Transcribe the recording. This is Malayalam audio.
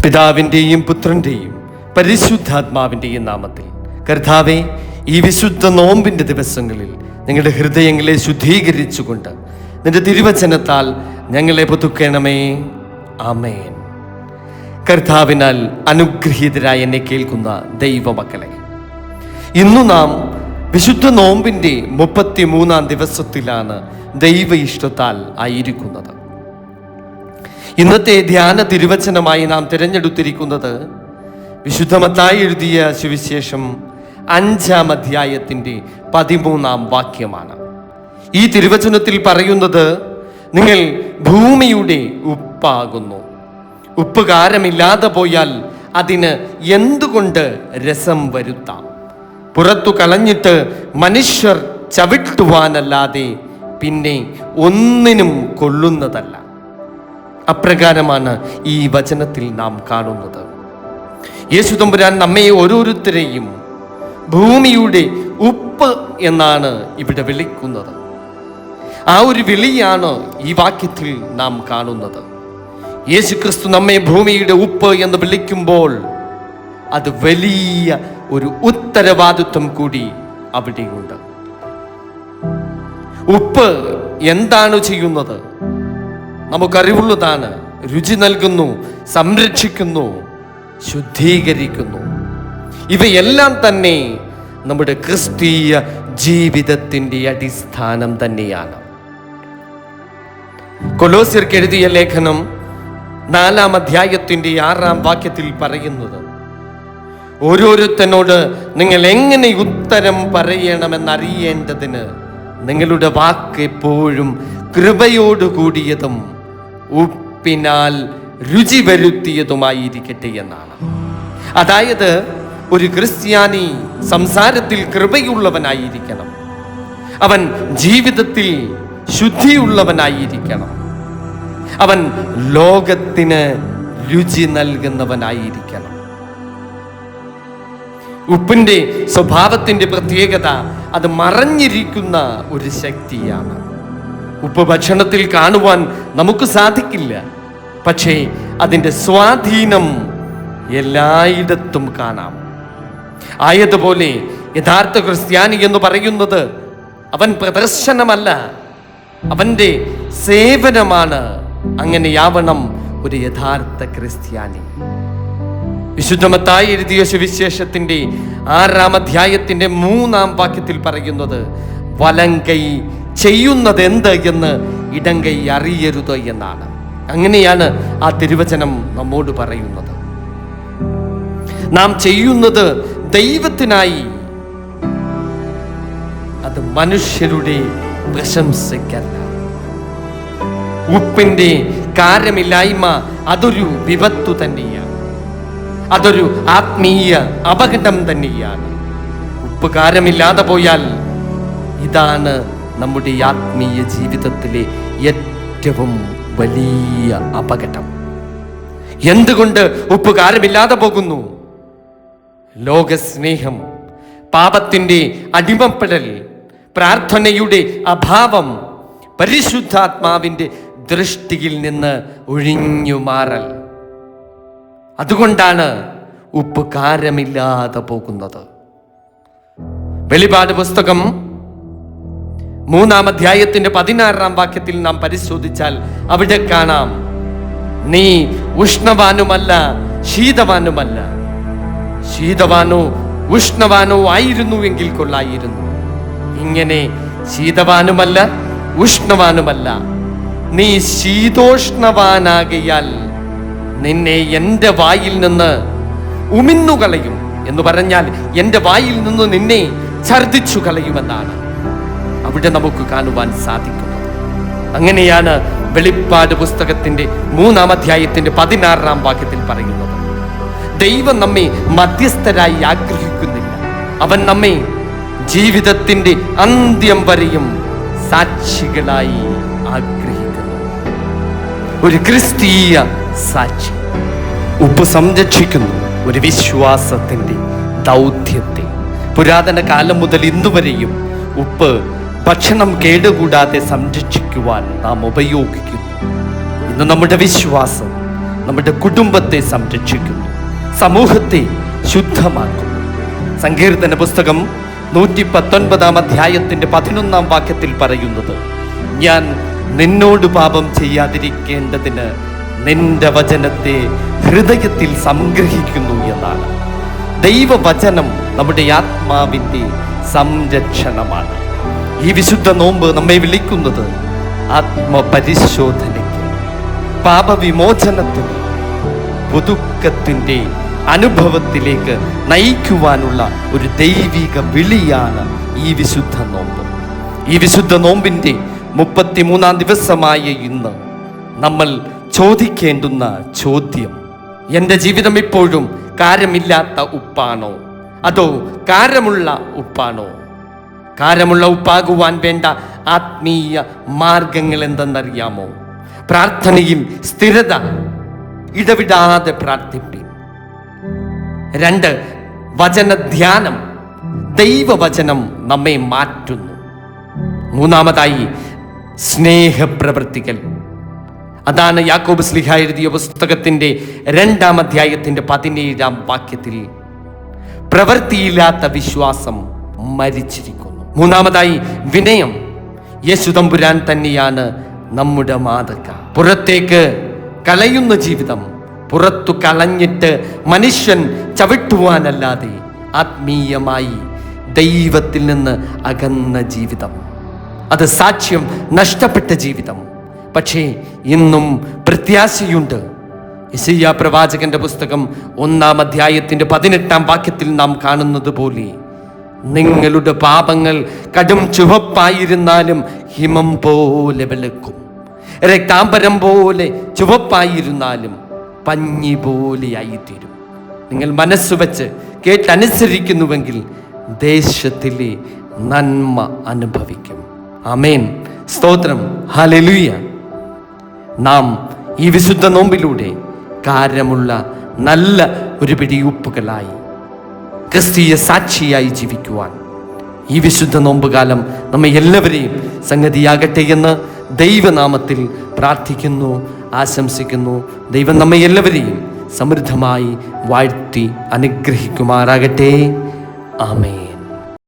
പിതാവിൻ്റെയും പുത്രൻ്റെയും പരിശുദ്ധാത്മാവിൻ്റെയും നാമത്തിൽ. കർത്താവേ, ഈ വിശുദ്ധ നോമ്പിൻ്റെ ദിവസങ്ങളിൽ നിങ്ങളുടെ ഹൃദയങ്ങളെ ശുദ്ധീകരിച്ചുകൊണ്ട് നിന്റെ തിരുവചനത്താൽ ഞങ്ങളെ പുതുക്കണമേ. ആമേൻ. കർത്താവിനാൽ അനുഗ്രഹീതരായ എന്നെ കേൾക്കുന്ന ദൈവമക്കളെ, ഇന്നു നാം വിശുദ്ധ നോമ്പിൻ്റെ 33-ാം ദിവസത്തിലാണ് ദൈവ ഇഷ്ടത്താൽ ആയിരിക്കുന്നത്. ഇന്നത്തെ ധ്യാന തിരുവചനമായി നാം തിരഞ്ഞെടുത്തിരിക്കുന്നത് വിശുദ്ധ മത്തായി എഴുതിയ സുവിശേഷം 5-ാം അധ്യായത്തിൻ്റെ 13-ാം വാക്യമാണ്. ഈ തിരുവചനത്തിൽ പറയുന്നത്, നിങ്ങൾ ഭൂമിയുടെ ഉപ്പാകുന്നു. ഉപ്പ് കാരമില്ലാതെ പോയാൽ അതിന് എന്തുകൊണ്ട് രസം വരുത്താം? പുറത്തു കളഞ്ഞിട്ട് മനുഷ്യർ ചവിട്ടുവാനല്ലാതെ പിന്നെ ഒന്നിനും കൊള്ളുന്നതല്ല. അപ്രകാരമാണ് ഈ വചനത്തിൽ നാം കാണുന്നത്. യേശു തമ്പുരാൻ നമ്മെ ഓരോരുത്തരെയും ഭൂമിയുടെ ഉപ്പ് എന്നാണ് ഇവിടെ വിളിക്കുന്നത്. ആ ഒരു വിളിയാണ് ഈ വാക്യത്തിൽ നാം കാണുന്നത്. യേശു ക്രിസ്തു നമ്മെ ഭൂമിയുടെ ഉപ്പ് എന്ന് വിളിക്കുമ്പോൾ അത് വലിയ ഒരു ഉത്തരവാദിത്വം കൂടി അവിടെയുണ്ട്. ഉപ്പ് എന്താണ് ചെയ്യുന്നത്? നമുക്കറിവുള്ളതാണ്. രുചി നൽകുന്നു, സംരക്ഷിക്കുന്നു, ശുദ്ധീകരിക്കുന്നു. ഇവയെല്ലാം തന്നെ നമ്മുടെ ക്രിസ്തീയ ജീവിതത്തിൻ്റെ അടിസ്ഥാനം തന്നെയാണ്. കൊലോസ്യർക്ക് എഴുതിയ ലേഖനം 4-ാം അധ്യായത്തിൻ്റെ 6-ാം വാക്യത്തിൽ പറയുന്നത്, ഓരോരുത്തനോട് നിങ്ങൾ എങ്ങനെ ഉത്തരം പറയണമെന്നറിയേണ്ടതിന് നിങ്ങളുടെ വാക്ക് എപ്പോഴും കൃപയോടുകൂടിയതും ഉപ്പിനാൽ രുചി വരുത്തിയതുമായിരിക്കട്ടെ എന്നാണ്. അതായത് ഒരു ക്രിസ്ത്യാനി സംസാരത്തിൽ കൃപയുള്ളവനായിരിക്കണം, അവൻ ജീവിതത്തിൽ ശുദ്ധിയുള്ളവനായിരിക്കണം, അവൻ ലോകത്തിന് രുചി നൽകുന്നവനായിരിക്കണം. ഉപ്പിൻ്റെ സ്വഭാവത്തിൻ്റെ പ്രത്യേകത അത് മറഞ്ഞിരിക്കുന്ന ഒരു ശക്തിയാണ്. ഉപ്പ് ഭക്ഷണത്തിൽ കാണുവാൻ നമുക്ക് സാധിക്കില്ല, പക്ഷേ അതിൻ്റെ സ്വാധീനം എല്ലായിടത്തും കാണാം. ആയതുപോലെ യഥാർത്ഥ ക്രിസ്ത്യാനി എന്ന് പറയുന്നത് അവൻ പ്രദർശനമല്ല, അവൻ്റെ സേവനമാണ്. അങ്ങനെയാവണം ഒരു യഥാർത്ഥ ക്രിസ്ത്യാനി. വിശുദ്ധ മത്തായി എഴുതിയ സുവിശേഷത്തിൻ്റെ 6-ാം അധ്യായത്തിൻ്റെ 3-ാം വാക്യത്തിൽ പറയുന്നത്, വലങ്കൈ ചെയ്യുന്നത് എന്ത് എന്ന് ഇടങ്കൈ അറിയരുത് എന്നാണ്. അങ്ങനെയാണ് ആ തിരുവചനം നമ്മോട് പറയുന്നത്. നാം ചെയ്യുന്നത് ദൈവത്തിനായി, അത് മനുഷ്യരുടെ പ്രശംസയ്ക്കല്ല. ഉപ്പിൻ്റെ കാരമില്ലായ്മ അതൊരു വിപത്തു തന്നെയാണ്, അതൊരു ആത്മീയ അപകടം തന്നെയാണ്. ഉപ്പ് കാരമില്ലാതെ പോയാൽ ഇതാണ് നമ്മുടെ ആത്മീയ ജീവിതത്തിലെ ഏറ്റവും വലിയ അപകടം. എന്തുകൊണ്ട് ഉപ്പ് കാരമില്ലാതെ പോകുന്നു? ലോകസ്നേഹം, പാപത്തിൻ്റെ അടിമപ്പെടൽ, പ്രാർത്ഥനയുടെ അഭാവം, പരിശുദ്ധാത്മാവിൻ്റെ ദൃഷ്ടിയിൽ നിന്ന് ഒഴിഞ്ഞു മാറൽ. അതുകൊണ്ടാണ് ഉപ്പ് കാരമില്ലാതെ പോകുന്നത്. വെളിപാട് പുസ്തകം 3-ാം അധ്യായത്തിന്റെ 16-ാം വാക്യത്തിൽ നാം പരിശോധിച്ചാൽ അവിടെ കാണാം, നീ ഉഷ്ണവാനുമല്ല ശീതവാനുമല്ല. ശീതവാനോ ഉഷ്ണവാനോ ആയിരുന്നുവെങ്കിൽ കൊള്ളായിരുന്നു. ഇങ്ങനെ ശീതവാനുമല്ല ഉഷ്ണവാനുമല്ല, നീ ശീതോഷ്ണവാനാകയാൽ നിന്നെ എൻ്റെ വായിൽ നിന്ന് ഉമിന്നുകളയും എന്ന് പറഞ്ഞാൽ എൻ്റെ വായിൽ നിന്ന് നിന്നെ ഛർദിച്ചു കളയുമെന്നാണ് അവിടെ നമുക്ക് കാണുവാൻ സാധിക്കുന്നത്. അങ്ങനെയാണ് വെളിപ്പാട് പുസ്തകത്തിന്റെ 3-ാം അധ്യായത്തിന്റെ 16-ാം വാക്യത്തിൽ പറയുന്നത്. ദൈവം നമ്മെ മധ്യസ്ഥരായി ആഗ്രഹിക്കുന്നില്ല, അവൻ നമ്മെ ജീവിതത്തിന്റെ അന്ത്യം വരെയും സാക്ഷികളായി ആഗ്രഹിക്കുന്നു. ഒരു ക്രിസ്തീയ സാക്ഷി. ഉപ്പ് സംരക്ഷിക്കുന്നു ഒരു വിശ്വാസത്തിന്റെ ദൗത്യത്തെ. പുരാതന കാലം മുതൽ ഇന്നുവരെയും ഉപ്പ് ഭക്ഷണം കേടുകൂടാതെ സംരക്ഷിക്കുവാൻ നാം ഉപയോഗിക്കുന്നു. ഇന്ന് നമ്മുടെ വിശ്വാസം നമ്മുടെ കുടുംബത്തെ സംരക്ഷിക്കുന്നു, സമൂഹത്തെ ശുദ്ധമാക്കുന്നു. സങ്കീർത്തന പുസ്തകം 119 അധ്യായത്തിന്റെ 11 വാക്യത്തിൽ പറയുന്നത്, ഞാൻ നിന്നോട് പാപം ചെയ്യാതിരിക്കേണ്ടതിന് നിന്റെ വചനത്തെ ഹൃദയത്തിൽ സംഗ്രഹിക്കുന്നു എന്നാണ്. ദൈവവചനം നമ്മുടെ ആത്മാവിൻ്റെ സംരക്ഷണമാണ്. ഈ വിശുദ്ധ നോമ്പ് നമ്മെ വിളിക്കുന്നത് ആത്മപരിശോധനയ്ക്ക്, പാപവിമോചനത്തിന്, പുതുക്കത്തിൻ്റെ അനുഭവത്തിലേക്ക് നയിക്കുവാനുള്ള ഒരു ദൈവിക വിളിയാണ് ഈ വിശുദ്ധ നോമ്പ്. ഈ വിശുദ്ധ നോമ്പിൻ്റെ 33 ദിവസമായ ഇന്ന് നമ്മൾ ചോദിക്കേണ്ടുന്ന ചോദ്യം, എൻ്റെ ജീവിതം ഇപ്പോഴും കാരമില്ലാത്ത ഉപ്പാണോ അതോ കാരമുള്ള ഉപ്പാണോ? കാരമുള്ള ഉപ്പാകുവാൻ വേണ്ട ആത്മീയ മാർഗങ്ങൾ എന്തെന്നറിയാമോ? പ്രാർത്ഥനയിൽ സ്ഥിരത, ഇടവിടാതെ പ്രാർത്ഥിപ്പിൻ. 2, വചനധ്യാനം, ദൈവവചനം നമ്മെ മാറ്റുന്നു. 3, സ്നേഹപ്രവൃത്തികൾ. അതാണ് യാക്കോബ് ശ്ലീഹ എഴുതിയ പുസ്തകത്തിന്റെ 2 അധ്യായത്തിന്റെ 17 വാക്യത്തിൽ, പ്രവൃത്തിയില്ലാത്ത വിശ്വാസം മരിച്ചിരിക്കുന്നു. 3, വിനയം. യേശു തമ്പുരാൻ തന്നെയാണ് നമ്മുടെ മാതൃക. പുറത്തേക്ക് കളയുന്ന ജീവിതം, പുറത്തു കളഞ്ഞിട്ട് മനുഷ്യൻ ചവിട്ടുവാനല്ലാതെ ആത്മീയമായി ദൈവത്തിൽ നിന്ന് അകന്ന ജീവിതം, അത് സാക്ഷ്യം നഷ്ടപ്പെട്ട ജീവിതം. പക്ഷേ ഇന്നും പ്രത്യാശയുണ്ട്. യെശയ്യാ പ്രവാചകന്റെ പുസ്തകം 1 അധ്യായത്തിന്റെ 18 വാക്യത്തിൽ നാം കാണുന്നത് പോലെ, നിങ്ങളുടെ പാപങ്ങൾ കടും ചുവപ്പായിരുന്നാലും ഹിമം പോലെ വെളുക്കും, രക്താംബരം പോലെ ചുവപ്പായിരുന്നാലും പഞ്ഞി പോലെയായിത്തീരും. നിങ്ങൾ മനസ്സുവെച്ച് കേട്ടനുസരിക്കുന്നുവെങ്കിൽ ദേശത്തിലെ നന്മ അനുഭവിക്കും. ആമേൻ, സ്തോത്രം, ഹല്ലേലൂയ. നാം ഈ വിശുദ്ധ നോമ്പിലൂടെ കാരമുള്ള നല്ല ഒരു പിടി ഉപ്പുകളായി ക്രിസ്തീയ സാക്ഷിയായി ജീവിക്കുവാൻ ഈ വിശുദ്ധ നോമ്പുകാലം നമ്മെ എല്ലാവരെയും സംഗതിയാകട്ടെ എന്ന് ദൈവനാമത്തിൽ പ്രാർത്ഥിക്കുന്നു, ആശംസിക്കുന്നു. ദൈവം നമ്മെ എല്ലാവരെയും സമൃദ്ധമായി വാഴ്ത്തി അനുഗ്രഹിക്കുമാറാകട്ടെ. ആമേൻ.